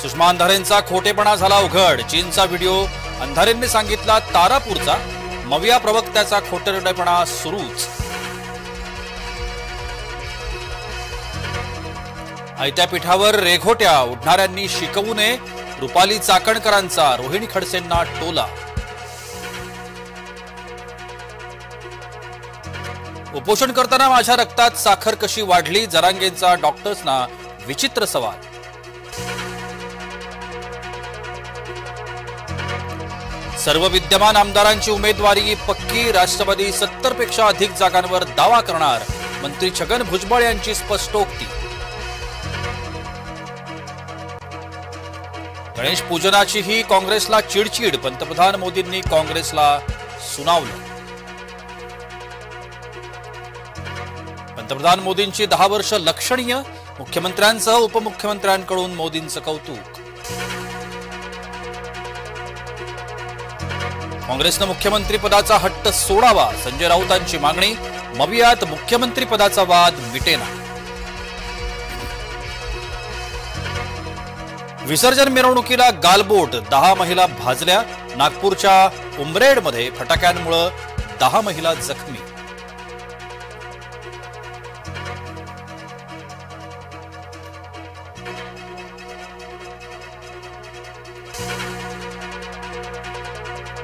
सुषमा अंधारेंचा खोटेपणा झाला उघड। चीनचा व्हिडिओ अंधारेंनी सांगितला तारापूरचा। मविया प्रवक्त्याचा खोटेपणा सुरूच। आयत्या पीठावर रेघोट्या उडणाऱ्यांनी शिकवू नये, रुपाली चाकणकरांचा रोहिणी खडसेंना टोला। उपोषण करताना माझ्या रक्तात साखर कशी वाढली, जरांगेंचा डॉक्टर्सना विचित्र सवाल। सर्व विद्यमान आमदारांची उमेदवारी पक्की, राष्ट्रवादी 70 पेक्षा अधिक जागांवर दावा करणार, मंत्री छगन भुजबळ यांची स्पष्टोक्ती। गणेश पूजनाचीही काँग्रेसला चिडचिड, पंतप्रधान मोदींनी काँग्रेसला सुनावलं। पंतप्रधान मोदींची 10 वर्ष लक्षणीय, मुख्यमंत्र्यांसह उपमुख्यमंत्र्यांकडून मोदींचं कौतुक। काँग्रेसनं मुख्यमंत्री पदाचा हट्ट सोडावा, संजय राऊतांची मागणी। मवियात मुख्यमंत्री पदाचा वाद मिटेना। विसर्जन मिरवणुकीला गालबोट, 10 महिला भाजल्या। नागपूरच्या उमरेडमध्ये फटाक्यांमुळे 10 महिला जखमी।